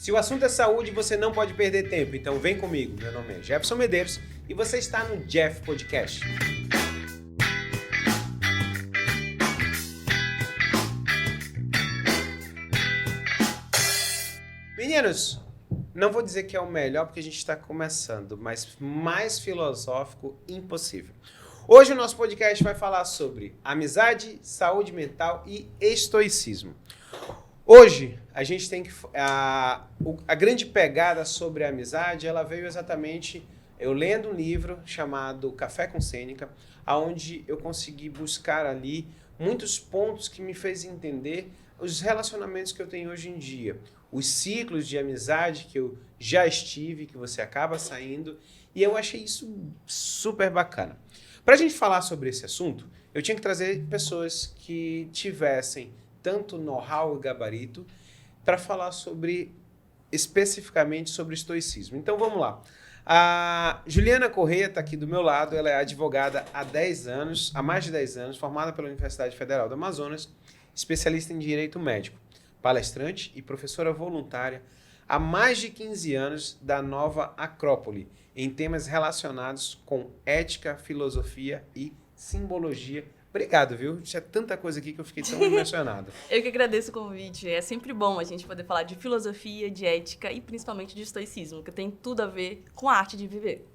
Se o assunto é saúde, você não pode perder tempo, então vem comigo. Meu nome é Jefferson Medeiros e você está no Jeff Podcast. Meninos, não vou dizer que é o melhor porque a gente está começando, mas mais filosófico impossível. Hoje o nosso podcast vai falar sobre amizade, saúde mental e estoicismo. Hoje a gente tem que... A grande pegada sobre a amizade, ela veio exatamente... Eu lendo um livro chamado Café com Sêneca, onde eu consegui buscar ali muitos pontos que me fez entender os relacionamentos que eu tenho hoje em dia. Os ciclos de amizade que eu já estive, que você acaba saindo, e eu achei isso super bacana. Para a gente falar sobre esse assunto, eu tinha que trazer pessoas que tivessem tanto know-how e gabarito para falar especificamente sobre estoicismo. Então vamos lá. A Juliana Correia está aqui do meu lado, ela é advogada há mais de 10 anos, formada pela Universidade Federal do Amazonas, especialista em direito médico, palestrante e professora voluntária há mais de 15 anos da Nova Acrópole, em temas relacionados com ética, filosofia e simbologia. Obrigado, viu? Tinha tanta coisa aqui que eu fiquei tão emocionado. Eu que agradeço o convite. É sempre bom a gente poder falar de filosofia, de ética e principalmente de estoicismo, que tem tudo a ver com a arte de viver.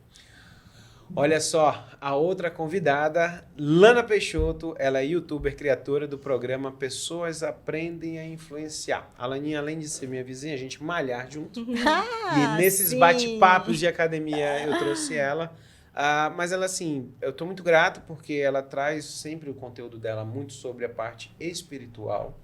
Olha só, a outra convidada, Lana Peixoto, ela é youtuber, criadora do programa Pessoas Aprendem a Influenciar. A Laninha, além de ser minha vizinha, a gente malhar junto. E nesses bate-papos de academia eu trouxe ela. Mas ela, assim, eu tô muito grato porque ela traz sempre o conteúdo dela muito sobre a parte espiritual.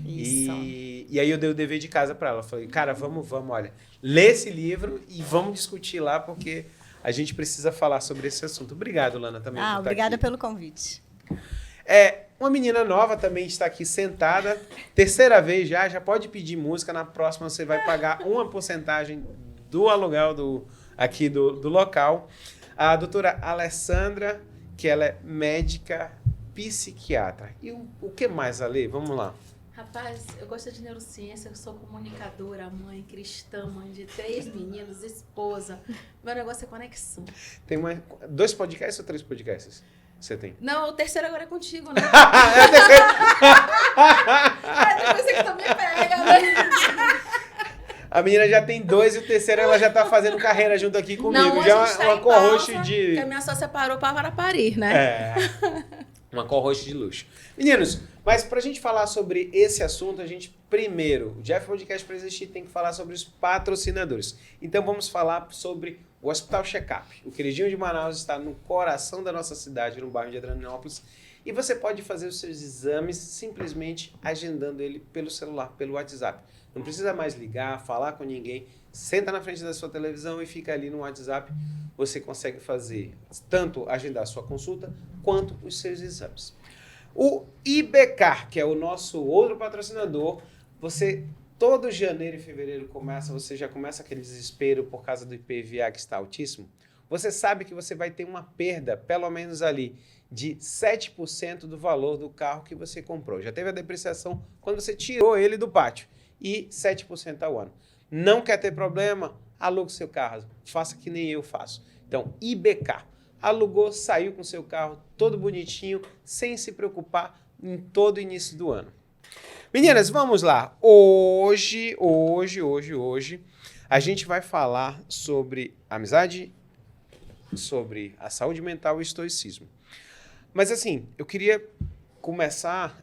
Isso. E aí eu dei o dever de casa para ela. Falei, cara, vamos, olha, lê esse livro e vamos discutir lá porque a gente precisa falar sobre esse assunto. Obrigado, Lana, também por estar obrigada aqui. pelo convite. Uma menina nova também está aqui sentada. Terceira vez já pode pedir música. Na próxima você vai pagar uma porcentagem do aluguel aqui do local. A doutora Alessandra, que ela é médica psiquiatra. E o que mais, Ale? Vamos lá. Rapaz, eu gosto de neurociência, eu sou comunicadora, mãe cristã, mãe de 3 meninos, esposa. Meu negócio é conexão. Tem 2 podcasts ou 3 podcasts você tem? Não, o terceiro agora é contigo, né? Depois você que também pega, né? A menina já tem 2 e o terceiro ela já tá fazendo carreira junto aqui comigo. Não, já a gente tá uma em co-host pausa, de... que a minha sócia parou para parir, né? Uma co-host de luxo. Meninos, mas pra gente falar sobre esse assunto, a gente primeiro, o Jeff Podcast para existir tem que falar sobre os patrocinadores. Então vamos falar sobre o Hospital Checkup. O queridinho de Manaus está no coração da nossa cidade, no bairro de Adrianópolis, e você pode fazer os seus exames simplesmente agendando ele pelo celular, pelo WhatsApp. Não precisa mais ligar, falar com ninguém. Senta na frente da sua televisão e fica ali no WhatsApp. Você consegue fazer tanto agendar a sua consulta quanto os seus exames. O IBCAR, que é o nosso outro patrocinador, todo janeiro e fevereiro você já começa aquele desespero por causa do IPVA que está altíssimo. Você sabe que você vai ter uma perda, pelo menos ali, de 7% do valor do carro que você comprou. Já teve a depreciação quando você tirou ele do pátio. E 7% ao ano. Não quer ter problema? Alugue seu carro. Faça que nem eu faço. Então, IBCAR. Alugou, saiu com seu carro todo bonitinho, sem se preocupar em todo o início do ano. Meninas, vamos lá. Hoje, a gente vai falar sobre amizade, sobre a saúde mental e estoicismo. Mas assim, eu queria começar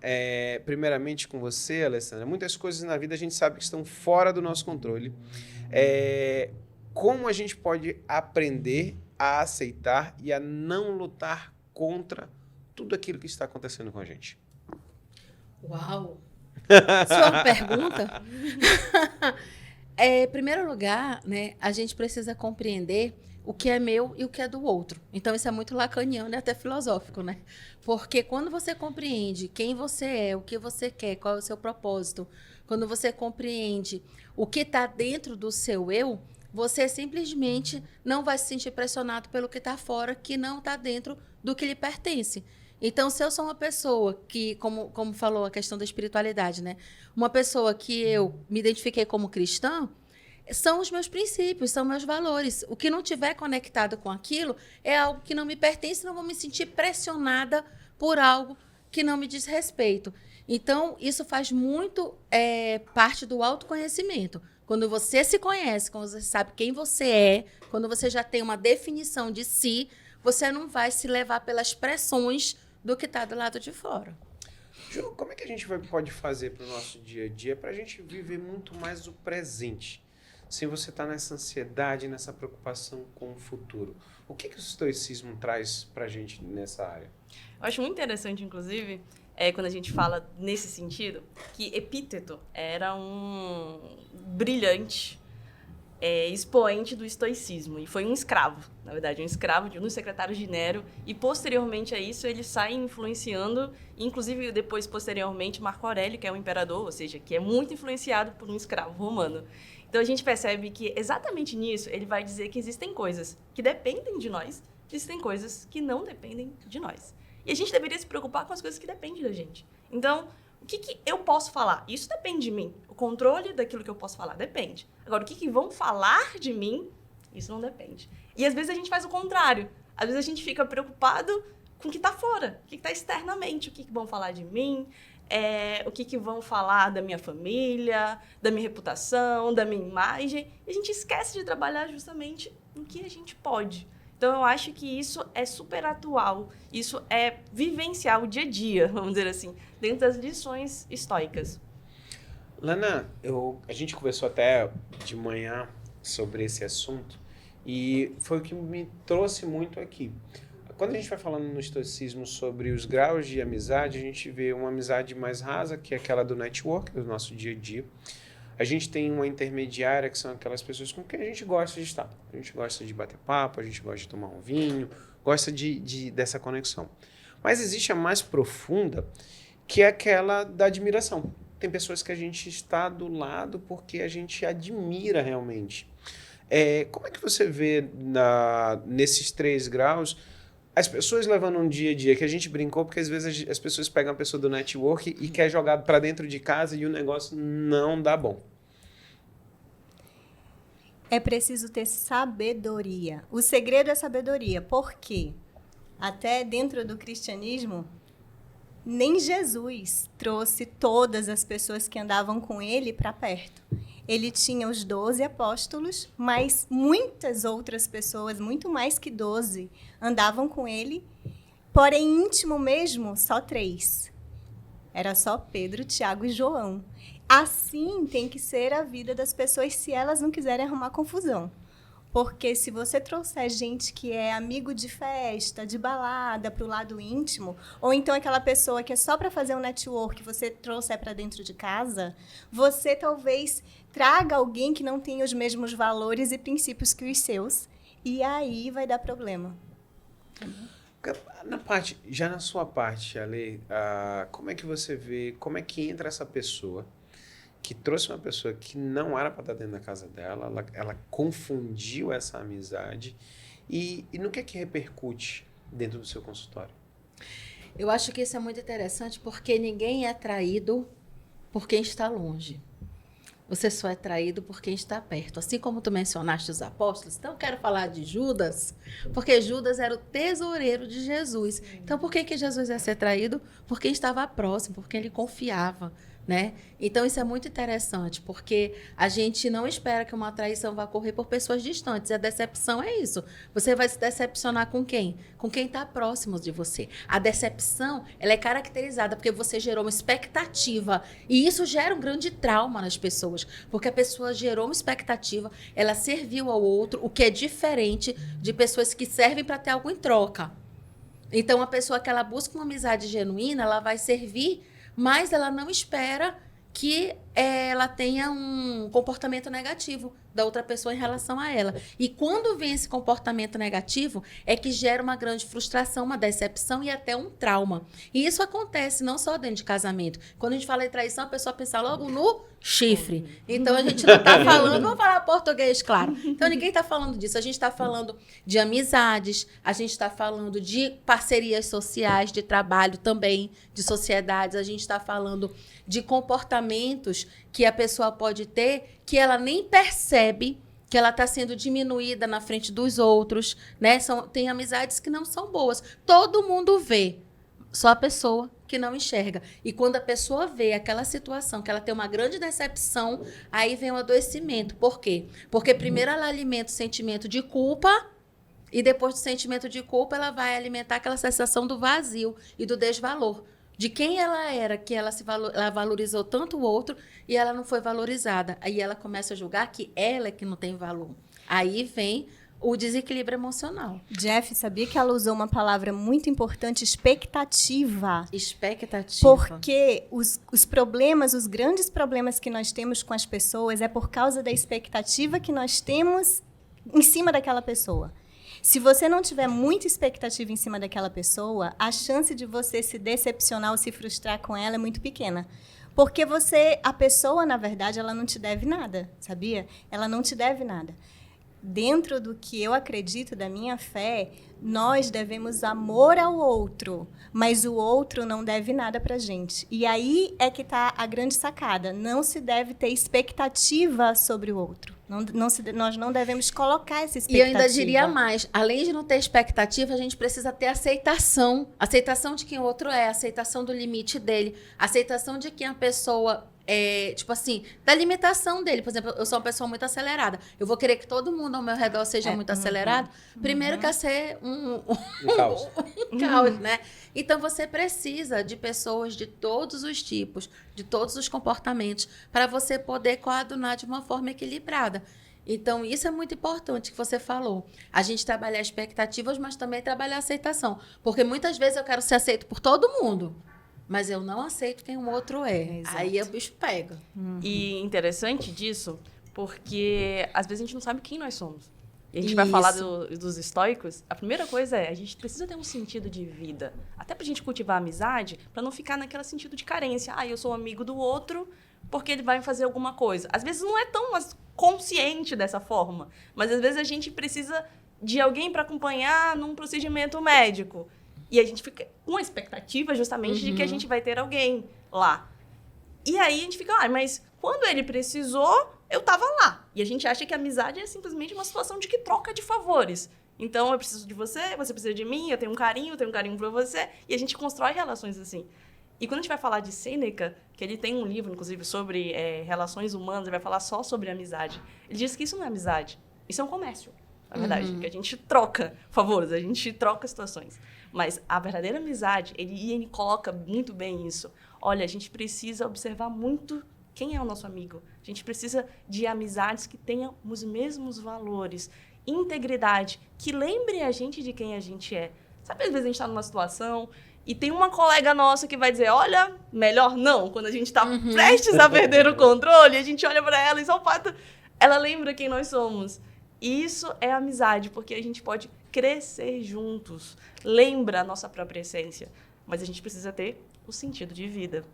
primeiramente com você, Alessandra. Muitas coisas na vida a gente sabe que estão fora do nosso controle. Como a gente pode aprender a aceitar e a não lutar contra tudo aquilo que está acontecendo com a gente? Uau! Sua pergunta? Em primeiro lugar, né, a gente precisa compreender o que é meu e o que é do outro. Então, isso é muito lacaniano e até filosófico, né? Porque quando você compreende quem você é, o que você quer, qual é o seu propósito, quando você compreende o que está dentro do seu eu, você simplesmente não vai se sentir pressionado pelo que está fora, que não está dentro do que lhe pertence. Então, se eu sou uma pessoa que, como falou a questão da espiritualidade, né? Uma pessoa que eu me identifiquei como cristã, são os meus princípios, são meus valores. O que não tiver conectado com aquilo é algo que não me pertence, não vou me sentir pressionada por algo que não me diz respeito. Então, isso faz muito parte do autoconhecimento. Quando você se conhece, quando você sabe quem você é, quando você já tem uma definição de si, você não vai se levar pelas pressões do que está do lado de fora. Ju, como é que a gente pode fazer para o nosso dia a dia para a gente viver muito mais o presente? Sem você estar nessa ansiedade, nessa preocupação com o futuro. O que o estoicismo traz para a gente nessa área? Eu acho muito interessante, inclusive, quando a gente fala nesse sentido, que Epíteto era um brilhante expoente do estoicismo. E foi um escravo, na verdade, um escravo de um dos secretários de Nero. E, posteriormente a isso, ele sai influenciando, inclusive, depois, posteriormente, Marco Aurélio, que é um imperador, ou seja, que é muito influenciado por um escravo romano. Então, a gente percebe que, exatamente nisso, ele vai dizer que existem coisas que dependem de nós, existem coisas que não dependem de nós. E a gente deveria se preocupar com as coisas que dependem da gente. Então, o que eu posso falar? Isso depende de mim. O controle daquilo que eu posso falar depende. Agora, o que vão falar de mim, isso não depende. E às vezes a gente faz o contrário. Às vezes a gente fica preocupado com o que está fora, o que está externamente. O que vão falar de mim, o que vão falar da minha família, da minha reputação, da minha imagem. E a gente esquece de trabalhar justamente no que a gente pode. Então, eu acho que isso é super atual, isso é vivenciar o dia a dia, vamos dizer assim, dentro das lições estoicas. Lana, a gente conversou até de manhã sobre esse assunto e foi o que me trouxe muito aqui. Quando a gente vai falando no estoicismo sobre os graus de amizade, a gente vê uma amizade mais rasa, que é aquela do network, do nosso dia a dia. A gente tem uma intermediária, que são aquelas pessoas com quem a gente gosta de estar. A gente gosta de bater papo, a gente gosta de tomar um vinho, gosta dessa conexão. Mas existe a mais profunda, que é aquela da admiração. Tem pessoas que a gente está do lado porque a gente admira realmente. Como é que você vê nesses 3 graus as pessoas levando um dia a dia, que a gente brincou, porque às vezes as pessoas pegam a pessoa do network e quer jogar para dentro de casa e o negócio não dá bom. É preciso ter sabedoria. O segredo é sabedoria. Por quê? Até dentro do cristianismo, nem Jesus trouxe todas as pessoas que andavam com ele para perto. Ele tinha os 12 apóstolos, mas muitas outras pessoas, muito mais que 12, andavam com ele, porém íntimo mesmo, só 3. Era só Pedro, Tiago e João. Assim tem que ser a vida das pessoas se elas não quiserem arrumar confusão. Porque se você trouxer gente que é amigo de festa, de balada, para o lado íntimo, ou então aquela pessoa que é só para fazer um network, você trouxer para dentro de casa, você talvez traga alguém que não tenha os mesmos valores e princípios que os seus, e aí vai dar problema. Já na sua parte, Ale, como é que você vê, como é que entra essa pessoa que trouxe uma pessoa que não era para estar dentro da casa dela, ela confundiu essa amizade e no que é que repercute dentro do seu consultório? Eu acho que isso é muito interessante porque ninguém é atraído por quem está longe. Você só é traído por quem está perto. Assim como tu mencionaste os apóstolos, então eu quero falar de Judas, porque Judas era o tesoureiro de Jesus. Então por que Jesus ia ser traído? Por quem estava próximo, por quem ele confiava. Né? Então isso é muito interessante, porque a gente não espera que uma traição vá ocorrer por pessoas distantes. A decepção é isso. Você vai se decepcionar com quem? Com quem está próximo de você. A decepção, ela é caracterizada porque você gerou uma expectativa e isso gera um grande trauma nas pessoas, porque a pessoa gerou uma expectativa, ela serviu ao outro, o que é diferente de pessoas que servem para ter algo em troca. Então a pessoa que ela busca uma amizade genuína, ela vai servir, mas ela não espera que ela tenha um comportamento negativo da outra pessoa em relação a ela. E quando vem esse comportamento negativo, é que gera uma grande frustração, uma decepção e até um trauma. E isso acontece não só dentro de casamento. Quando a gente fala em traição, a pessoa pensa logo no chifre. Então, a gente não está falando... Vamos falar português, claro. Então, ninguém está falando disso. A gente está falando de amizades, a gente está falando de parcerias sociais, de trabalho também, de sociedades. A gente está falando de comportamentos vínculos que a pessoa pode ter que ela nem percebe que ela está sendo diminuída na frente dos outros, né? Tem amizades que não são boas. Todo mundo vê, só a pessoa que não enxerga. E quando a pessoa vê aquela situação, que ela tem uma grande decepção, aí vem o adoecimento. Por quê? Porque primeiro ela alimenta o sentimento de culpa e depois do sentimento de culpa ela vai alimentar aquela sensação do vazio e do desvalor. De quem ela era, que ela valorizou tanto o outro e ela não foi valorizada. Aí ela começa a julgar que ela é que não tem valor. Aí vem o desequilíbrio emocional. Jeff, sabia que ela usou uma palavra muito importante, expectativa? Expectativa. Porque os problemas, os grandes problemas que nós temos com as pessoas é por causa da expectativa que nós temos em cima daquela pessoa. Se você não tiver muita expectativa em cima daquela pessoa, a chance de você se decepcionar ou se frustrar com ela é muito pequena. Porque a pessoa, na verdade, ela não te deve nada, sabia? Ela não te deve nada. Dentro do que eu acredito, da minha fé, nós devemos amor ao outro, mas o outro não deve nada pra gente. E aí é que está a grande sacada. Não se deve ter expectativa sobre o outro. Nós não devemos colocar essa expectativa. E eu ainda diria mais, além de não ter expectativa, a gente precisa ter aceitação. Aceitação de quem o outro é, aceitação do limite dele, aceitação de quem a pessoa tipo assim, da limitação dele. Por exemplo, eu sou uma pessoa muito acelerada. Eu vou querer que todo mundo ao meu redor seja muito acelerado. Primeiro quer ser um caos. Um caos, né? Então, você precisa de pessoas de todos os tipos, de todos os comportamentos, para você poder coadunar de uma forma equilibrada. Então, isso é muito importante que você falou. A gente trabalhar expectativas, mas também trabalhar aceitação. Porque muitas vezes eu quero ser aceito por todo mundo, mas eu não aceito quem o outro é. Exato. Aí o bicho pega. E interessante disso, porque às vezes a gente não sabe quem nós somos. E a gente vai falar dos estoicos. A primeira coisa é, a gente precisa ter um sentido de vida. Até pra gente cultivar a amizade, pra não ficar naquele sentido de carência. Ah, eu sou amigo do outro porque ele vai fazer alguma coisa. Às vezes não é tão consciente dessa forma, mas às vezes a gente precisa de alguém para acompanhar num procedimento médico. E a gente fica com a expectativa justamente de que a gente vai ter alguém lá. E aí a gente fica, mas quando ele precisou, eu tava lá. E a gente acha que a amizade é simplesmente uma situação de que troca de favores. Então, eu preciso de você precisa de mim, eu tenho um carinho por você. E a gente constrói relações assim. E quando a gente vai falar de Sêneca, que ele tem um livro, inclusive, sobre relações humanas, ele vai falar só sobre amizade. Ele diz que isso não é amizade, isso é um comércio, na verdade. Que a gente troca favores, a gente troca situações. Mas a verdadeira amizade, ele coloca muito bem isso. Olha, a gente precisa observar muito quem é o nosso amigo. A gente precisa de amizades que tenham os mesmos valores, integridade, que lembre a gente de quem a gente é. Sabe, às vezes a gente está numa situação e tem uma colega nossa que vai dizer, olha, melhor não. Quando a gente está prestes a perder o controle, a gente olha para ela e só o fato, ela lembra quem nós somos. E isso é amizade, porque a gente pode crescer juntos, lembra a nossa própria essência, mas a gente precisa ter o sentido de vida.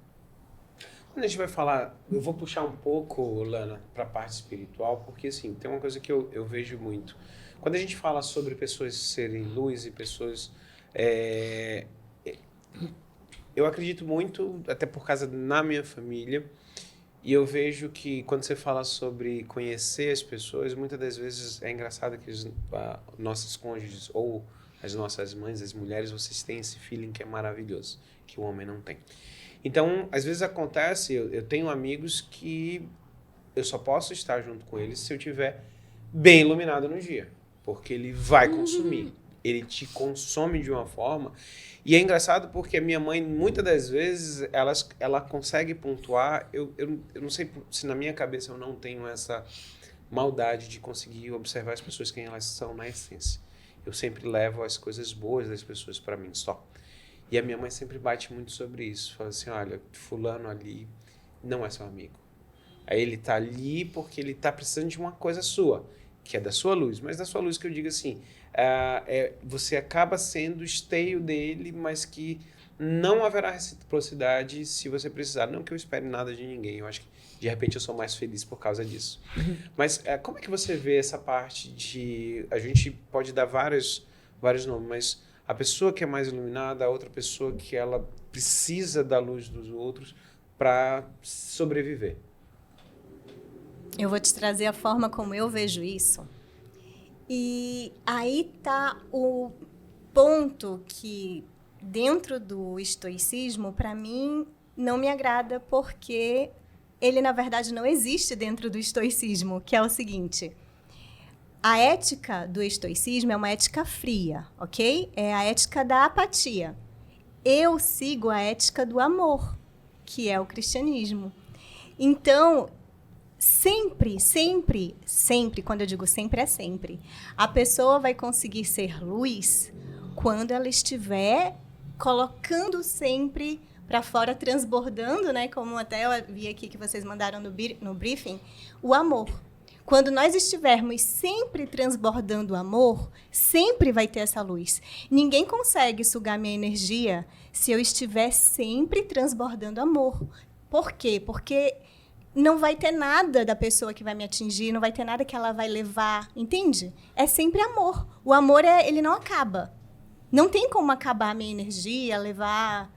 Quando a gente vai falar, eu vou puxar um pouco, Lana, para a parte espiritual, porque assim, tem uma coisa que eu vejo muito. Quando a gente fala sobre pessoas serem luz e pessoas... eu acredito muito, até por causa na minha família, e eu vejo que quando você fala sobre conhecer as pessoas, muitas das vezes é engraçado que nossos cônjuges ou as nossas mães, as mulheres, vocês têm esse feeling que é maravilhoso, que o homem não tem. Então, às vezes acontece, eu tenho amigos que eu só posso estar junto com eles se eu tive bem iluminado no dia, porque ele vai consumir. Ele te consome de uma forma. E é engraçado porque a minha mãe, muitas das vezes, ela consegue pontuar. Eu não sei se na minha cabeça eu não tenho essa maldade de conseguir observar as pessoas quem elas são na essência. Eu sempre levo as coisas boas das pessoas para mim só. E a minha mãe sempre bate muito sobre isso. Fala assim, olha, fulano ali não é seu amigo. Aí ele tá ali porque ele tá precisando de uma coisa sua, que é da sua luz. Mas da sua luz que eu digo assim, você acaba sendo esteio dele, mas que não haverá reciprocidade se você precisar. Não que eu espere nada de ninguém, eu acho que de repente eu sou mais feliz por causa disso. Mas como é que você vê essa parte de... A gente pode dar vários nomes, mas a pessoa que é mais iluminada, a outra pessoa que ela precisa da luz dos outros para sobreviver. Eu vou te trazer a forma como eu vejo isso. E aí tá o ponto que, dentro do estoicismo, para mim, não me agrada, porque ele, na verdade, não existe dentro do estoicismo, que é o seguinte: a ética do estoicismo é uma ética fria, ok? É a ética da apatia. Eu sigo a ética do amor, que é o cristianismo. Então, sempre, quando eu digo sempre, é sempre, a pessoa vai conseguir ser luz quando ela estiver colocando sempre para fora, transbordando, né? Como até eu vi aqui que vocês mandaram no briefing, o amor. Quando nós estivermos sempre transbordando amor, sempre vai ter essa luz. Ninguém consegue sugar minha energia se eu estiver sempre transbordando amor. Por quê? Porque não vai ter nada da pessoa que vai me atingir, não vai ter nada que ela vai levar, entende? É sempre amor. O amor, ele não acaba. Não tem como acabar a minha energia, levar...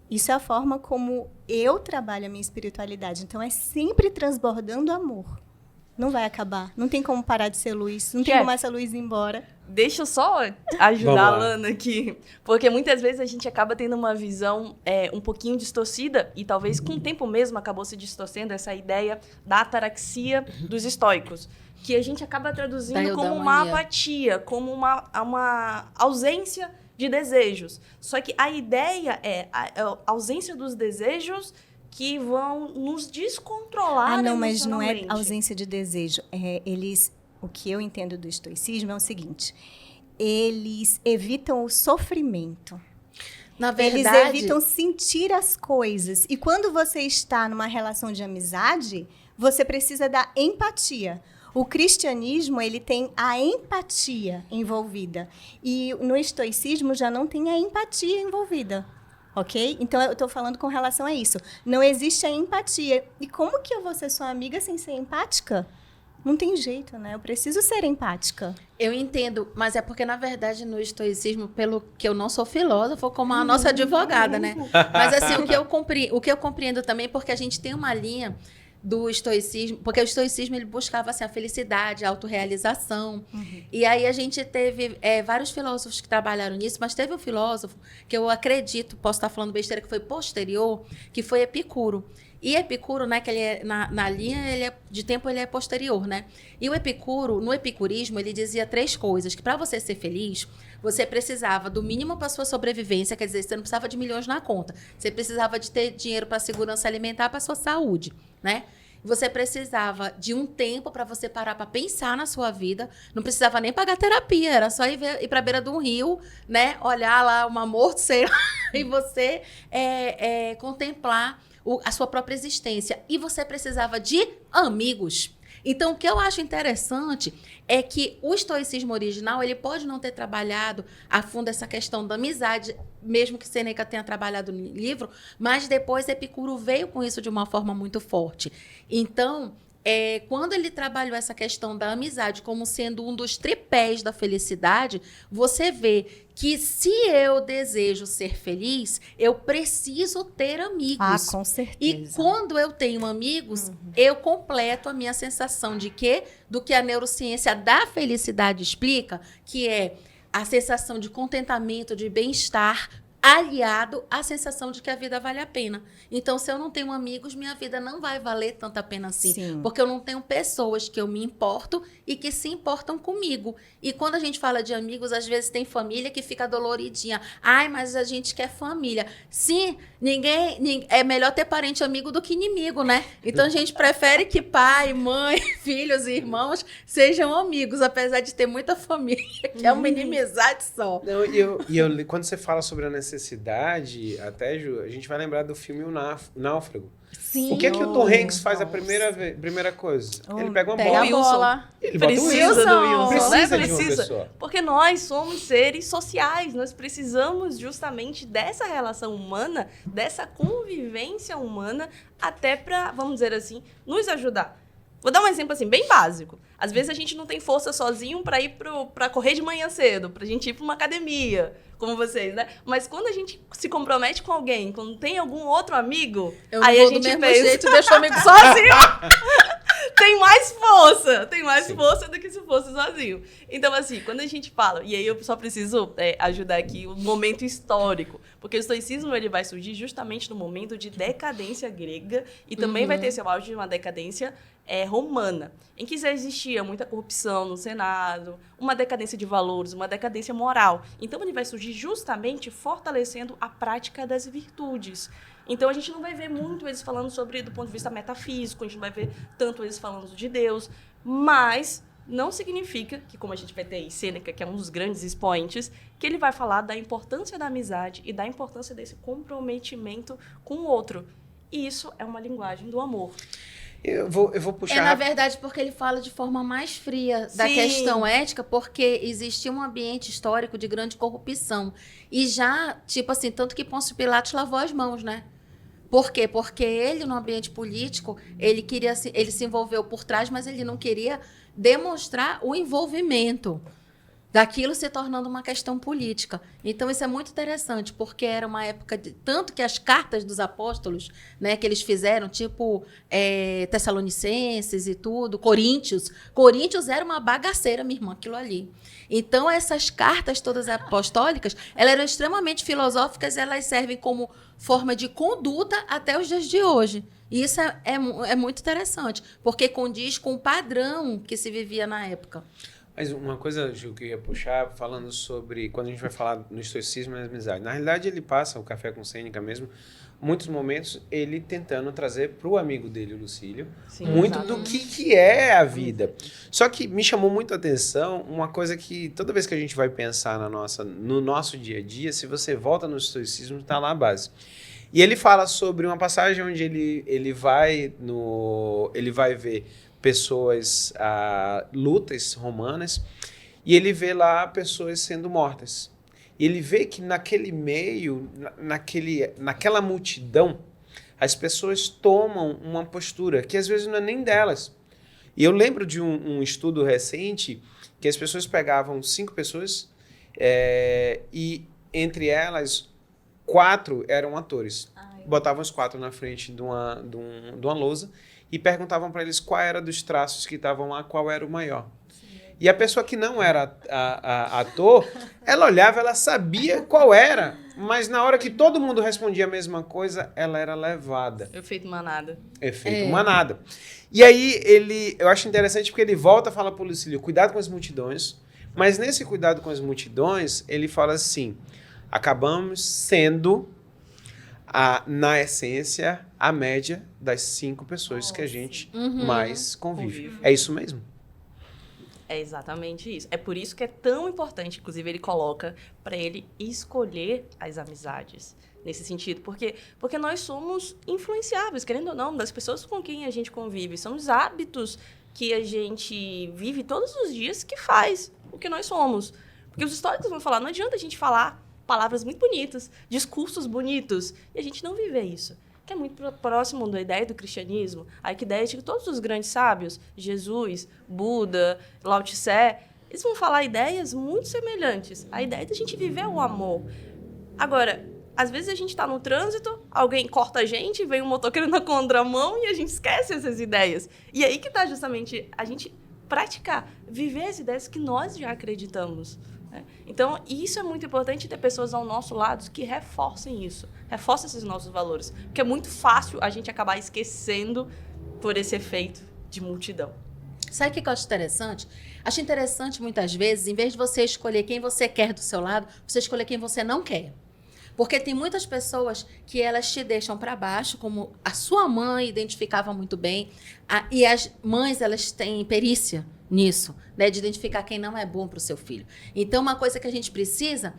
Isso é a forma como eu trabalho a minha espiritualidade. Então, é sempre transbordando amor. Não vai acabar. Não tem como parar de ser luz. Não tem como essa luz ir embora. Deixa eu só ajudar a Lana aqui. Porque muitas vezes a gente acaba tendo uma visão um pouquinho distorcida, e talvez com o tempo mesmo acabou se distorcendo essa ideia da ataraxia dos estoicos, que a gente acaba traduzindo como uma apatia, como uma ausência de desejos. Só que a ideia é a ausência dos desejos que vão nos descontrolar. Não, mas não é ausência de desejo. O que eu entendo do estoicismo é o seguinte: eles evitam o sofrimento. Na verdade, eles evitam sentir as coisas. E quando você está numa relação de amizade, você precisa da empatia. O cristianismo, ele tem a empatia envolvida. E no estoicismo já não tem a empatia envolvida. Ok? Então, eu estou falando com relação a isso. Não existe a empatia. E como que eu vou ser sua amiga sem ser empática? Não tem jeito, né? Eu preciso ser empática. Eu entendo, mas é porque, na verdade, no estoicismo, pelo que eu não sou filósofa, como a nossa advogada, né? Mas, assim, o que eu compreendo também, porque a gente tem uma linha do estoicismo, porque o estoicismo ele buscava assim, a felicidade, a autorrealização. E aí a gente teve vários filósofos que trabalharam nisso, mas teve um filósofo que eu acredito, posso estar falando besteira, que foi posterior, que foi Epicuro. E Epicuro, né, que ele na linha de tempo ele é posterior, né? E o Epicuro, no epicurismo, ele dizia 3 coisas: que para você ser feliz, você precisava do mínimo para sua sobrevivência, quer dizer, você não precisava de milhões na conta, você precisava de ter dinheiro para segurança alimentar, para sua saúde, né? Você precisava de um tempo para você parar para pensar na sua vida. Não precisava nem pagar terapia, era só ir para a beira de um rio, né? Olhar lá uma morte e você contemplar a sua própria existência. E você precisava de amigos. Então, o que eu acho interessante é que o estoicismo original, ele pode não ter trabalhado a fundo essa questão da amizade, mesmo que Sêneca tenha trabalhado no livro, mas depois Epicuro veio com isso de uma forma muito forte. Então, quando ele trabalhou essa questão da amizade como sendo um dos tripés da felicidade, você vê que se eu desejo ser feliz, eu preciso ter amigos. Com certeza. E quando eu tenho amigos, eu completo a minha sensação de quê? Do que a neurociência da felicidade explica, que é a sensação de contentamento, de bem-estar, aliado à sensação de que a vida vale a pena. Então, se eu não tenho amigos, minha vida não vai valer tanta a pena assim. Sim. Porque eu não tenho pessoas que eu me importo e que se importam comigo. E quando a gente fala de amigos, às vezes tem família que fica doloridinha. Ai, mas a gente quer família. Sim, é melhor ter parente amigo do que inimigo, né? Então, a gente prefere que pai, mãe, filhos e irmãos sejam amigos, apesar de ter muita família, que é uma inimizade só. Não, quando você fala sobre a necessidade, até, Ju, a gente vai lembrar do filme O Náufrago. Sim. O que é que o Tom Hanks faz a primeira coisa? Ele pega uma Pega bola. a bola. Ele bota o Precisa Wilson. do Wilson, Precisa né? de uma pessoa. Porque nós somos seres sociais, nós precisamos justamente dessa relação humana, dessa convivência humana, até para, vamos dizer assim, nos ajudar. Vou dar um exemplo assim, bem básico. Às vezes a gente não tem força sozinho para ir para correr de manhã cedo, pra gente ir para uma academia, como vocês, né? Mas quando a gente se compromete com alguém, quando tem algum outro amigo, eu aí vou a gente do mesmo pensa, jeito, deixa o amigo sozinho. tem mais força. Tem mais Sim. força do que se fosse sozinho. Então, assim, quando a gente fala... E aí eu só preciso ajudar aqui o momento histórico. Porque o estoicismo ele vai surgir justamente no momento de decadência grega. E também vai ter seu auge de uma decadência romana. Em que já existia muita corrupção no Senado, uma decadência de valores, uma decadência moral. Então, ele vai surgir justamente fortalecendo a prática das virtudes. Então, a gente não vai ver muito eles falando sobre do ponto de vista metafísico, a gente não vai ver tanto eles falando de Deus, mas não significa que, como a gente vai ter aí Sêneca, que é um dos grandes expoentes, que ele vai falar da importância da amizade e da importância desse comprometimento com o outro. E isso é uma linguagem do amor. Eu vou puxar... na verdade, porque ele fala de forma mais fria da Sim. questão ética, porque existia um ambiente histórico de grande corrupção. E já, tipo assim, tanto que Pôncio Pilatos lavou as mãos, né? Por quê? Porque ele, no ambiente político, ele se envolveu por trás, mas ele não queria demonstrar o envolvimento daquilo se tornando uma questão política. Então, isso é muito interessante, porque era uma época de... Tanto que as cartas dos apóstolos, né, que eles fizeram, tipo Tessalonicenses e tudo, Coríntios era uma bagaceira, minha irmã, aquilo ali. Então, essas cartas todas apostólicas, elas eram extremamente filosóficas, elas servem como forma de conduta até os dias de hoje. E isso é muito interessante, porque condiz com o padrão que se vivia na época. Mas uma coisa, Gil, que eu ia puxar, falando sobre... Quando a gente vai falar no estoicismo e na amizade. Na realidade, ele passa, o Café com Sêneca mesmo, muitos momentos, ele tentando trazer para o amigo dele, o Lucílio, Sim, muito exatamente. do que é a vida. Só que me chamou muito a atenção uma coisa que toda vez que a gente vai pensar no nosso dia a dia, se você volta no estoicismo, está lá a base. E ele fala sobre uma passagem onde ele vai ver pessoas, lutas romanas, e ele vê lá pessoas sendo mortas. E ele vê que naquele meio, naquela multidão, as pessoas tomam uma postura que às vezes não é nem delas. E eu lembro de um estudo recente que as pessoas pegavam 5 pessoas e entre elas 4 eram atores. Botavam os 4 na frente de uma lousa e perguntavam para eles qual era dos traços que estavam lá, qual era o maior. E a pessoa que não era ator, ela olhava, ela sabia qual era, mas na hora que todo mundo respondia a mesma coisa, ela era levada. Efeito manada. Efeito manada. E aí, eu acho interessante porque ele volta a falar para o Lucílio, cuidado com as multidões, mas nesse cuidado com as multidões, ele fala assim, acabamos sendo... na essência, a média das 5 pessoas que a gente mais convive. É isso mesmo? É exatamente isso. É por isso que é tão importante, inclusive ele coloca para ele escolher as amizades. Nesse sentido, porque nós somos influenciáveis, querendo ou não, das pessoas com quem a gente convive. São os hábitos que a gente vive todos os dias que faz o que nós somos. Porque os históricos vão falar, não adianta a gente falar palavras muito bonitas, discursos bonitos, e a gente não viver isso. Que é muito próximo da ideia do cristianismo, a ideia de que todos os grandes sábios, Jesus, Buda, Lao Tse, eles vão falar ideias muito semelhantes. A ideia da gente viver o amor. Agora, às vezes a gente está no trânsito, alguém corta a gente, vem um motoqueiro na contramão e a gente esquece essas ideias. E aí que está justamente a gente praticar, viver as ideias que nós já acreditamos. Então, isso é muito importante, ter pessoas ao nosso lado que reforcem isso, reforcem esses nossos valores, porque é muito fácil a gente acabar esquecendo por esse efeito de multidão. Sabe o que eu acho interessante? Acho interessante, muitas vezes, em vez de você escolher quem você quer do seu lado, você escolher quem você não quer. Porque tem muitas pessoas que elas te deixam para baixo, como a sua mãe identificava muito bem, e as mães, elas têm perícia nisso, né, de identificar quem não é bom para o seu filho. Então, uma coisa que a gente precisa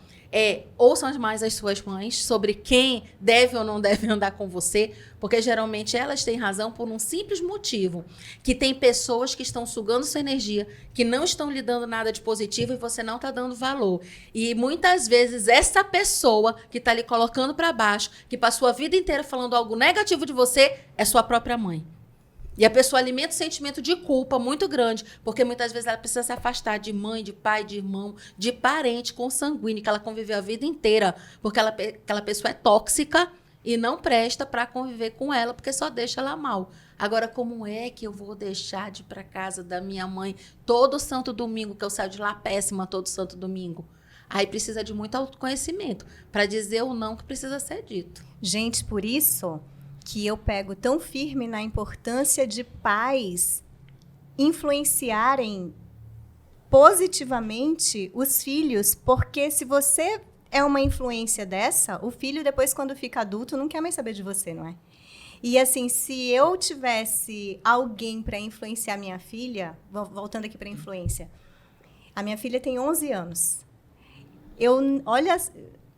ouçam mais as suas mães sobre quem deve ou não deve andar com você, porque geralmente elas têm razão por um simples motivo, que tem pessoas que estão sugando sua energia, que não estão lhe dando nada de positivo e você não está dando valor. E muitas vezes essa pessoa que está lhe colocando para baixo, que passou a vida inteira falando algo negativo de você, é sua própria mãe. E a pessoa alimenta um sentimento de culpa muito grande, porque muitas vezes ela precisa se afastar de mãe, de pai, de irmão, de parente consanguíneo, que ela conviveu a vida inteira, porque aquela pessoa é tóxica e não presta para conviver com ela, porque só deixa ela mal. Agora, como é que eu vou deixar de ir para casa da minha mãe todo santo domingo, que eu saio de lá péssima todo santo domingo? Aí precisa de muito autoconhecimento para dizer o não que precisa ser dito. Gente, por isso que eu pego tão firme na importância de pais influenciarem positivamente os filhos, porque se você é uma influência dessa, o filho depois, quando fica adulto, não quer mais saber de você, não é? E assim, se eu tivesse alguém para influenciar minha filha, voltando aqui para a influência, a minha filha tem 11 anos. Olha,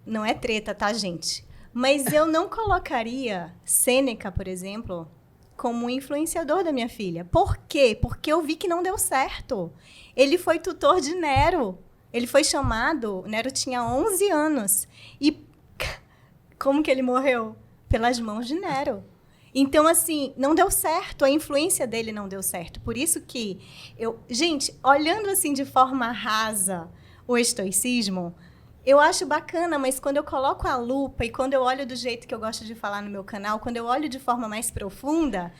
não é treta, tá, gente? Mas eu não colocaria Sêneca, por exemplo, como influenciador da minha filha. Por quê? Porque eu vi que não deu certo. Ele foi tutor de Nero. Ele foi chamado... Nero tinha 11 anos. E como que ele morreu? Pelas mãos de Nero. Então, assim, não deu certo. A influência dele não deu certo. Por isso que gente, olhando assim de forma rasa o estoicismo, eu acho bacana, mas quando eu coloco a lupa e quando eu olho do jeito que eu gosto de falar no meu canal, quando eu olho de forma mais profunda,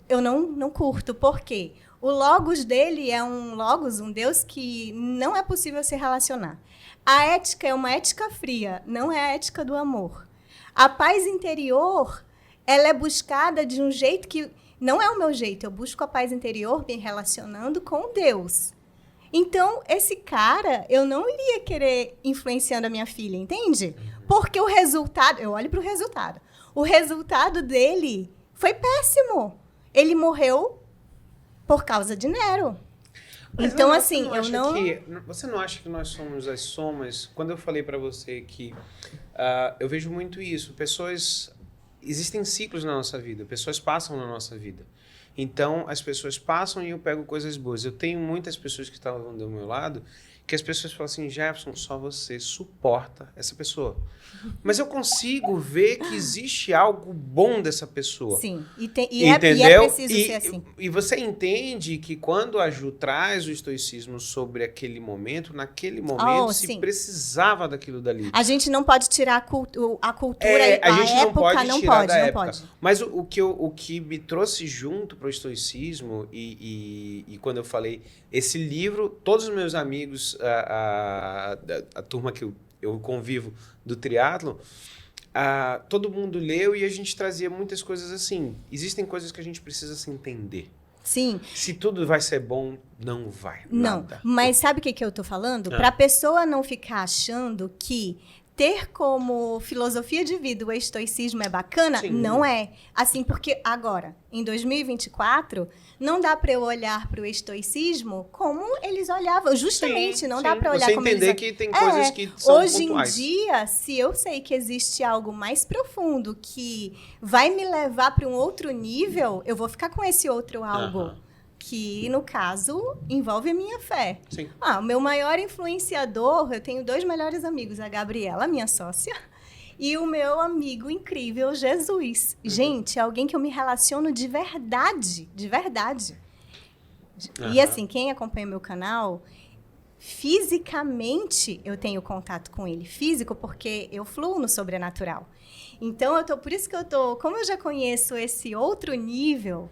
eu não curto. Por quê? O logos dele é um logos, um Deus que não é possível se relacionar. A ética é uma ética fria, não é a ética do amor. A paz interior, ela é buscada de um jeito que não é o meu jeito. Eu busco a paz interior me relacionando com Deus. Então, esse cara, eu não iria querer influenciando a minha filha, entende? Porque o resultado... Eu olho para o resultado. O resultado dele foi péssimo. Ele morreu por causa de Nero. Mas então, você assim, eu não... Você não acha que nós somos as somas? Quando eu falei para você que eu vejo muito isso. Existem ciclos na nossa vida. Pessoas passam na nossa vida. Então, as pessoas passam e eu pego coisas boas. Eu tenho muitas pessoas que estavam do meu lado que as pessoas falam assim, Jefferson, só você suporta essa pessoa. Mas eu consigo ver que existe algo bom dessa pessoa. Sim, e entendeu? é preciso ser assim. E você entende que quando a Ju traz o estoicismo sobre aquele momento, naquele momento se precisava daquilo dali. A gente não pode tirar a cultura, a gente época, não pode tirar da época. Pode. Mas o que me trouxe junto para o estoicismo e quando eu falei, esse livro, todos os meus amigos, a turma que eu convivo do triatlo, todo mundo leu e a gente trazia muitas coisas assim. Existem coisas que a gente precisa se entender. Sim. Se tudo vai ser bom, não vai. Não, nada. mas sabe o que eu tô falando? Para a pessoa não ficar achando que ter como filosofia de vida o estoicismo é bacana, Sim. não é. Assim, porque agora, em 2024, não dá para eu olhar para o estoicismo como eles olhavam. Justamente, não dá para olhar você como entender eles... que tem coisas que são hoje pontuais. em dia, se eu sei que existe algo mais profundo que vai me levar para um outro nível, eu vou ficar com esse outro algo. Que, no caso, envolve a minha fé. Sim. O meu maior influenciador, eu tenho 2 melhores amigos, a Gabriela, minha sócia, e o meu amigo incrível, Jesus. Gente, é alguém que eu me relaciono de verdade, de verdade. E assim, quem acompanha meu canal, fisicamente eu tenho contato com ele. Físico, porque eu fluo no sobrenatural. Então, por isso que eu tô, como eu já conheço esse outro nível...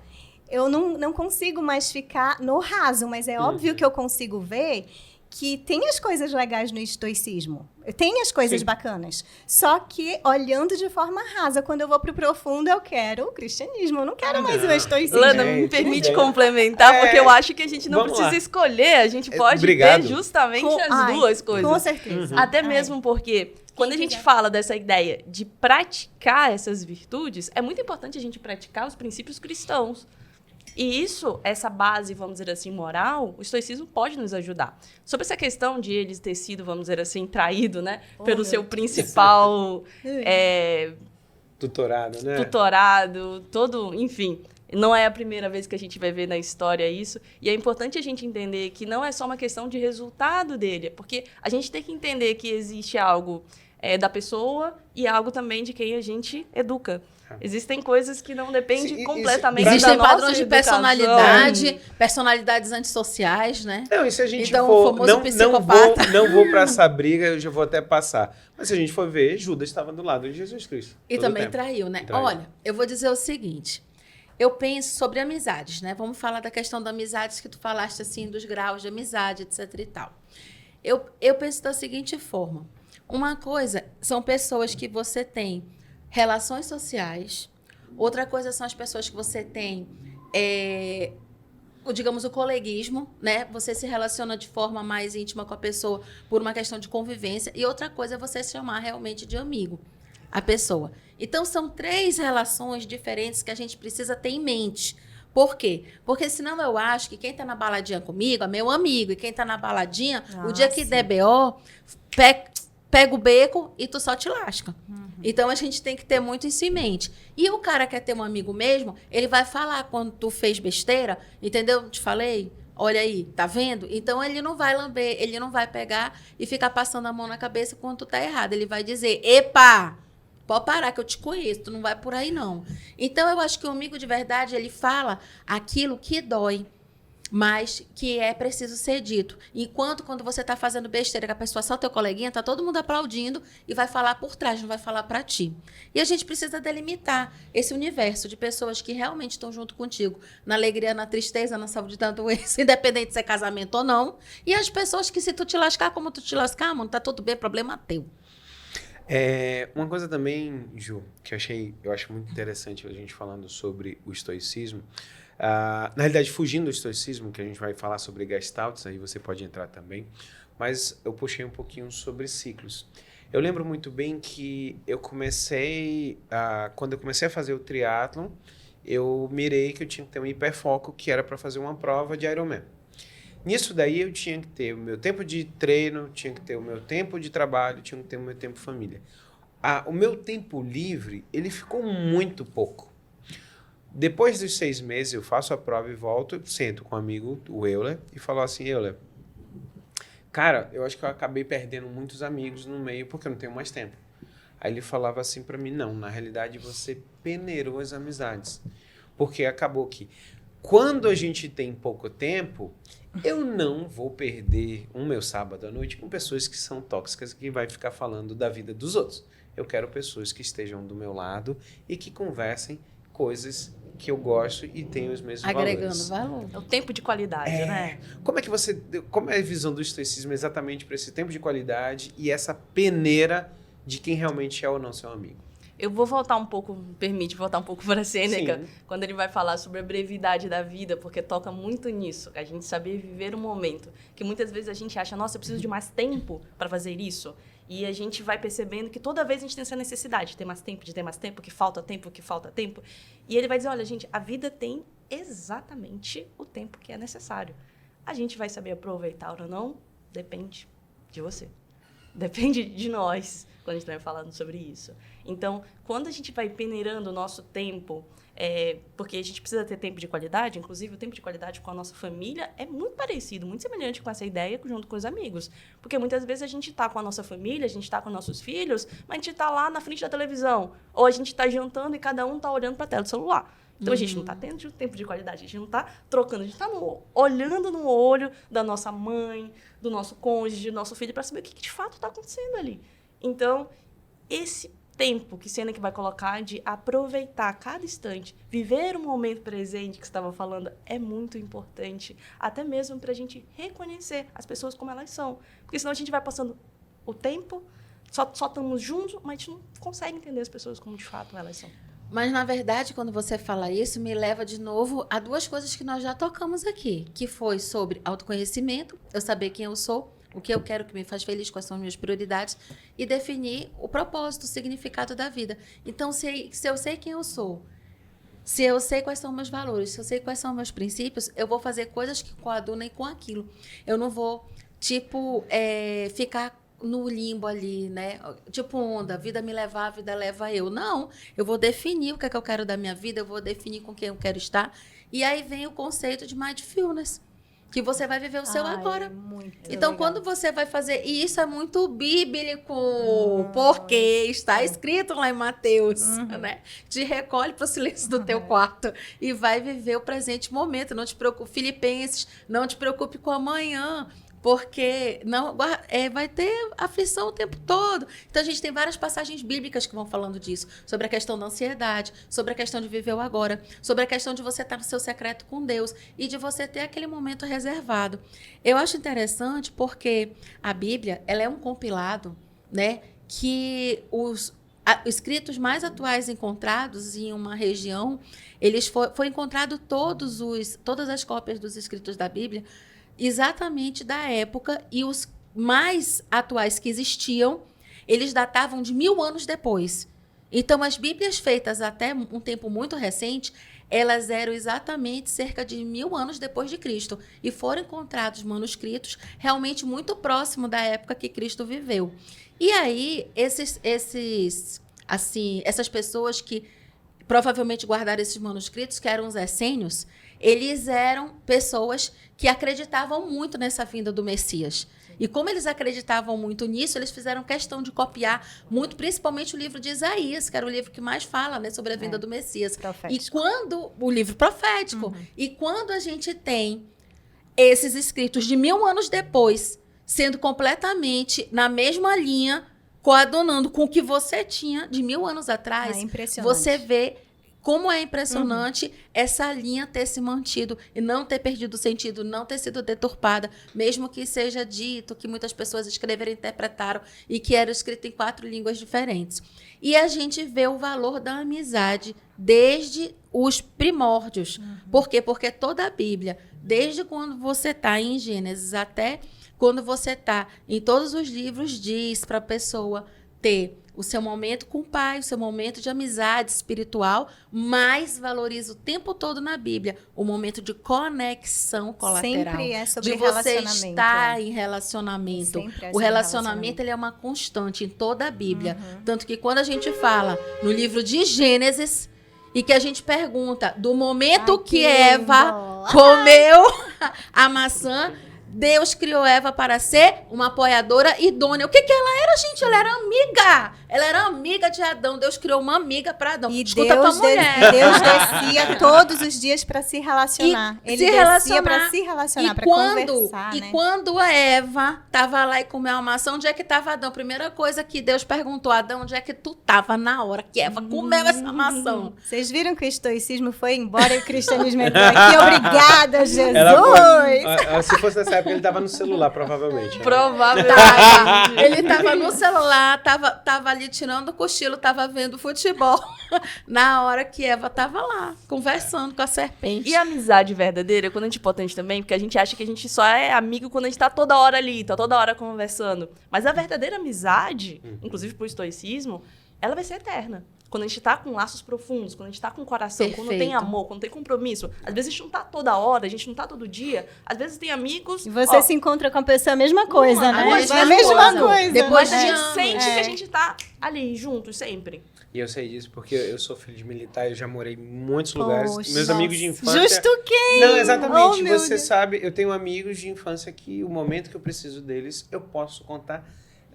Eu não consigo mais ficar no raso, mas é óbvio que eu consigo ver que tem as coisas legais no estoicismo. Tem as coisas bacanas. Só que, olhando de forma rasa, quando eu vou pro profundo, eu quero o cristianismo. Eu não quero mais o estoicismo. Lana, me permite complementar, porque eu acho que a gente não Vamos precisa lá. escolher. A gente pode ver justamente as duas coisas. Com certeza. Até mesmo porque... Quando a gente fala dessa ideia de praticar essas virtudes, é muito importante a gente praticar os princípios cristãos. E isso, essa base, vamos dizer assim, moral, o estoicismo pode nos ajudar. Sobre essa questão de ele ter sido, vamos dizer assim, traído, né? Pelo seu principal tutorado, né? Enfim. Não é a primeira vez que a gente vai ver na história isso. E é importante a gente entender que não é só uma questão de resultado dele. Porque a gente tem que entender que existe algo da pessoa e algo também de quem a gente educa. Existem coisas que não dependem completamente da nossa Existem padrões de educação. personalidade, personalidades antissociais, né? Não, e se a gente então, for... o famoso psicopata. Não vou para essa briga, eu já vou até passar. Mas se a gente for ver, Judas estava do lado de Jesus Cristo. E também traiu, né? Traiu. Olha, eu vou dizer o seguinte. eu penso sobre amizades, né? Vamos falar da questão da amizades que tu falaste, assim, dos graus de amizade, etc e tal. Eu penso da seguinte forma. Uma coisa são pessoas que você tem relações sociais. Outra coisa são as pessoas que você tem, digamos, o coleguismo, né? Você se relaciona de forma mais íntima com a pessoa por uma questão de convivência. E outra coisa é você se chamar realmente de amigo, a pessoa. Então, são 3 relações diferentes que a gente precisa ter em mente. Por quê? Porque senão eu acho que quem está na baladinha comigo é meu amigo. E quem está na baladinha, o dia que der BO, pega o beco e tu só te lasca. Então, a gente tem que ter muito isso em mente. E o cara quer ter um amigo mesmo, ele vai falar quando tu fez besteira, entendeu? Te falei? Olha aí, tá vendo? Então, ele não vai lamber, ele não vai pegar e ficar passando a mão na cabeça quando tu tá errado. Ele vai dizer, epa, pode parar que eu te conheço, tu não vai por aí não. Então, eu acho que o amigo de verdade, ele fala aquilo que dói, mas que é preciso ser dito. Enquanto quando você está fazendo besteira, que a pessoa só teu coleguinha, tá todo mundo aplaudindo e vai falar por trás, não vai falar para ti. E a gente precisa delimitar esse universo de pessoas que realmente estão junto contigo, na alegria, na tristeza, na saúde, na doença, independente se é casamento ou não. E as pessoas que se tu te lascar como tu te lascar, mano, tá tudo bem, problema teu. Uma coisa também, Ju, que eu acho muito interessante a gente falando sobre o estoicismo. Na realidade, fugindo do estoicismo, que a gente vai falar sobre Gestalts, aí você pode entrar também, mas eu puxei um pouquinho sobre ciclos. Eu lembro muito bem que quando eu comecei a fazer o triatlon, eu mirei que eu tinha que ter um hiperfoco, que era para fazer uma prova de Ironman. Nisso daí eu tinha que ter o meu tempo de treino, tinha que ter o meu tempo de trabalho, tinha que ter o meu tempo família. O meu tempo livre, ele ficou muito pouco. Depois dos 6 meses, eu faço a prova e volto, sento com um amigo, o Euler, e falo assim, Euler, cara, eu acho que eu acabei perdendo muitos amigos no meio porque eu não tenho mais tempo. Aí ele falava assim pra mim, não, na realidade você peneirou as amizades. Porque acabou que quando a gente tem pouco tempo, eu não vou perder o meu sábado à noite com pessoas que são tóxicas e que vai ficar falando da vida dos outros. Eu quero pessoas que estejam do meu lado e que conversem coisas que eu gosto e tenho os mesmos Agregando valores. valor. É o tempo de qualidade, né? Como é a visão do estoicismo exatamente para esse tempo de qualidade e essa peneira de quem realmente é ou não seu amigo? Eu vou voltar um pouco, me permite voltar um pouco para a Sêneca, Sim. quando ele vai falar sobre a brevidade da vida, porque toca muito nisso, a gente saber viver o momento, que muitas vezes a gente acha, nossa, eu preciso de mais tempo para fazer isso, e a gente vai percebendo que toda vez a gente tem essa necessidade de ter mais tempo, que falta tempo, e ele vai dizer, olha, gente, a vida tem exatamente o tempo que é necessário. A gente vai saber aproveitar ou não, depende de você. Depende de nós, quando a gente vai falando sobre isso. Então, quando a gente vai peneirando o nosso tempo, porque a gente precisa ter tempo de qualidade, inclusive o tempo de qualidade com a nossa família é muito parecido, muito semelhante com essa ideia junto com os amigos. Porque muitas vezes a gente está com a nossa família, a gente está com nossos filhos, mas a gente está lá na frente da televisão. Ou a gente está jantando e cada um está olhando para a tela do celular. Então, a gente não está tendo tempo de qualidade, a gente não está trocando, a gente está olhando no olho da nossa mãe, do nosso cônjuge, do nosso filho, para saber o que de fato está acontecendo ali. Então, esse tempo que Sêneca vai colocar de aproveitar cada instante, viver o momento presente que você estava falando, é muito importante, até mesmo para a gente reconhecer as pessoas como elas são. Porque senão a gente vai passando o tempo, só estamos juntos, mas a gente não consegue entender as pessoas como de fato elas são. Mas, na verdade, quando você fala isso, me leva de novo a 2 coisas que nós já tocamos aqui, que foi sobre autoconhecimento, eu saber quem eu sou, o que eu quero, que me faz feliz, quais são as minhas prioridades, e definir o propósito, o significado da vida. Então, se eu sei quem eu sou, se eu sei quais são meus valores, se eu sei quais são meus princípios, eu vou fazer coisas que coadunem com aquilo. Eu não vou, ficar no limbo ali, né? Tipo onda, a vida me levar, a vida leva eu. Não, eu vou definir o que é que eu quero da minha vida, eu vou definir com quem eu quero estar. E aí vem o conceito de mindfulness, que você vai viver o seu agora. Então, legal. quando você vai fazer... E isso é muito bíblico, porque está escrito lá em Mateus, né? Te recolhe para o silêncio do teu quarto e vai viver o presente momento. Não te preocupe, Filipenses, não te preocupe com amanhã, porque não vai ter aflição o tempo todo. Então, a gente tem várias passagens bíblicas que vão falando disso, sobre a questão da ansiedade, sobre a questão de viver o agora, sobre a questão de você estar no seu secreto com Deus e de você ter aquele momento reservado. Eu acho interessante porque a Bíblia, ela é um compilado, né, que os escritos mais atuais encontrados em uma região, foi encontrado todas as cópias dos escritos da Bíblia exatamente da época, e os mais atuais que existiam, eles datavam de 1000 anos depois. Então, as Bíblias feitas até um tempo muito recente, elas eram exatamente cerca de 1000 anos depois de Cristo, e foram encontrados manuscritos realmente muito próximo da época que Cristo viveu. E aí, essas pessoas que provavelmente guardaram esses manuscritos, que eram os essênios, eles eram pessoas que acreditavam muito nessa vinda do Messias. E como eles acreditavam muito nisso, eles fizeram questão de copiar muito, principalmente o livro de Isaías, que era o livro que mais fala, né, sobre a vinda do Messias. Profético. O livro profético. E quando a gente tem esses escritos de 1000 anos depois, sendo completamente na mesma linha, coadunando com o que você tinha de 1000 anos atrás, você vê como é impressionante essa linha ter se mantido e não ter perdido o sentido, não ter sido deturpada, mesmo que seja dito que muitas pessoas escreveram e interpretaram e que era escrito em 4 línguas diferentes. E a gente vê o valor da amizade desde os primórdios. Por quê? Porque toda a Bíblia, desde quando você está em Gênesis até quando você está em todos os livros, diz para a pessoa ter o seu momento com o pai, o seu momento de amizade espiritual, mas valoriza o tempo todo na Bíblia o momento de conexão colateral. Sempre é sobre de você relacionamento. estar em relacionamento. Sempre é O sobre relacionamento ele é uma constante em toda a Bíblia. Tanto que quando a gente fala no livro de Gênesis e que a gente pergunta do momento que Eva comeu a maçã, Deus criou Eva para ser uma apoiadora idônea. O que ela era, gente? Ela era amiga. Ela era amiga de Adão. Deus criou uma amiga para Adão. E Escuta tua mulher. Deus descia todos os dias para se relacionar. Ele descia para se relacionar, para conversar, né? E quando a Eva estava lá e comeu a maçã, onde é que estava Adão? Primeira coisa que Deus perguntou a Adão, onde é que tu estava na hora que Eva comeu essa maçã? Vocês viram que o estoicismo foi embora e o cristianismo entrou aqui? Obrigada, Jesus! Se fosse nessa época, ele tava no celular, provavelmente. Provavelmente. Ele tava no celular, tava ali tirando o cochilo, tava vendo futebol. Na hora que Eva tava lá, conversando com a serpente. E a amizade verdadeira, quando a gente é importante também, porque a gente acha que a gente só é amigo quando a gente tá toda hora ali, tá toda hora conversando. Mas a verdadeira amizade, inclusive pro estoicismo, ela vai ser eterna. Quando a gente tá com laços profundos, quando a gente tá com coração, Perfeito. quando tem amor, quando tem compromisso. Às vezes a gente não tá toda hora, a gente não tá todo dia. Às vezes tem amigos... E você se encontra com a pessoa, a mesma coisa, né? a mesma coisa. Depois Mas a gente anos. sente que a gente tá ali, juntos, sempre. E eu sei disso porque eu sou filho de militar, eu já morei em muitos lugares. Meus amigos de infância... Justo quem? Não, exatamente. Oh, Você sabe, eu tenho amigos de infância que o momento que eu preciso deles, eu posso contar...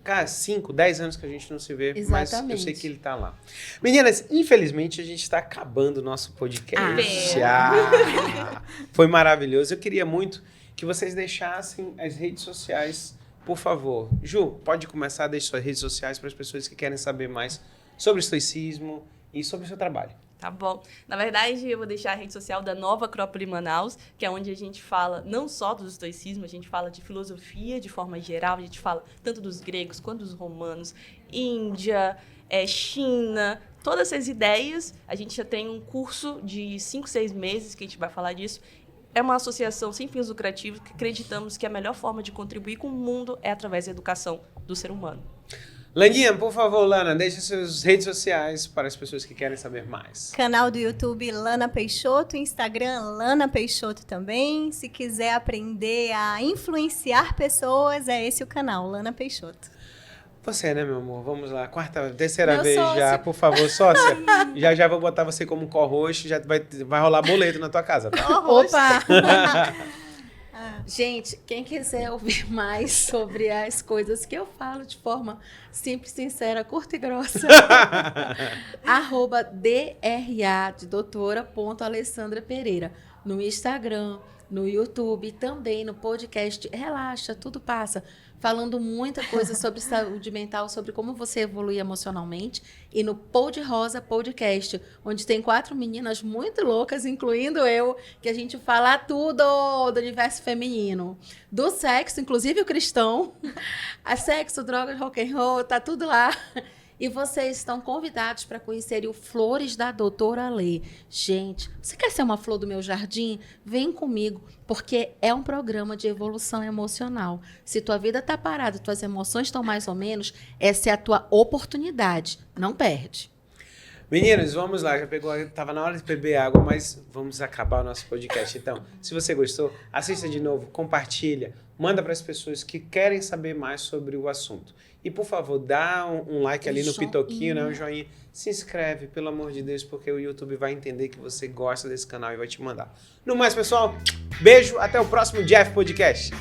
Cara, 5, 10 anos que a gente não se vê, mas eu sei que ele tá lá. Meninas, infelizmente a gente tá acabando o nosso podcast. Foi maravilhoso. Eu queria muito que vocês deixassem as redes sociais, por favor. Ju, pode começar a deixar suas redes sociais para as pessoas que querem saber mais sobre o estoicismo e sobre o seu trabalho. Tá bom. Na verdade, eu vou deixar a rede social da Nova Acrópole Manaus, que é onde a gente fala não só do estoicismo, a gente fala de filosofia de forma geral, a gente fala tanto dos gregos quanto dos romanos, Índia, China, todas essas ideias. A gente já tem um curso de 5, 6 meses que a gente vai falar disso. É uma associação sem fins lucrativos que acreditamos que a melhor forma de contribuir com o mundo é através da educação do ser humano. Laninha, por favor, Lana, deixe suas redes sociais para as pessoas que querem saber mais. Canal do YouTube Lana Peixoto, Instagram Lana Peixoto também. Se quiser aprender a influenciar pessoas, é esse o canal, Lana Peixoto. Você, né, meu amor? Vamos lá. Terceira Meu vez sócio. já, por favor, sócia. já vou botar você como co-host, já vai rolar boleto na tua casa, tá? Opa! Gente, quem quiser ouvir mais sobre as coisas que eu falo de forma simples, sincera, curta e grossa, @DRA de doutora.Alessandra Pereira no Instagram, no YouTube, também no podcast. Relaxa, tudo passa. Falando muita coisa sobre saúde mental, sobre como você evolui emocionalmente. E no Pod Rosa Podcast, onde tem 4 meninas muito loucas, incluindo eu, que a gente fala tudo do universo feminino. Do sexo, inclusive o cristão. A sexo, drogas, rock and roll, tá tudo lá. E vocês estão convidados para conhecerem o Flores da Doutora Lê. Gente, você quer ser uma flor do meu jardim? Vem comigo, porque é um programa de evolução emocional. Se tua vida tá parada, tuas emoções estão mais ou menos, essa é a tua oportunidade. Não perde. Meninos, vamos lá. Já pegou, tava na hora de beber água, mas vamos acabar o nosso podcast. Então, se você gostou, assista de novo, compartilha, manda para as pessoas que querem saber mais sobre o assunto. E, por favor, dá um like ali no pitoquinho, né? Um joinha. Se inscreve, pelo amor de Deus, porque o YouTube vai entender que você gosta desse canal e vai te mandar. No mais, pessoal, beijo. Até o próximo Jeff Podcast.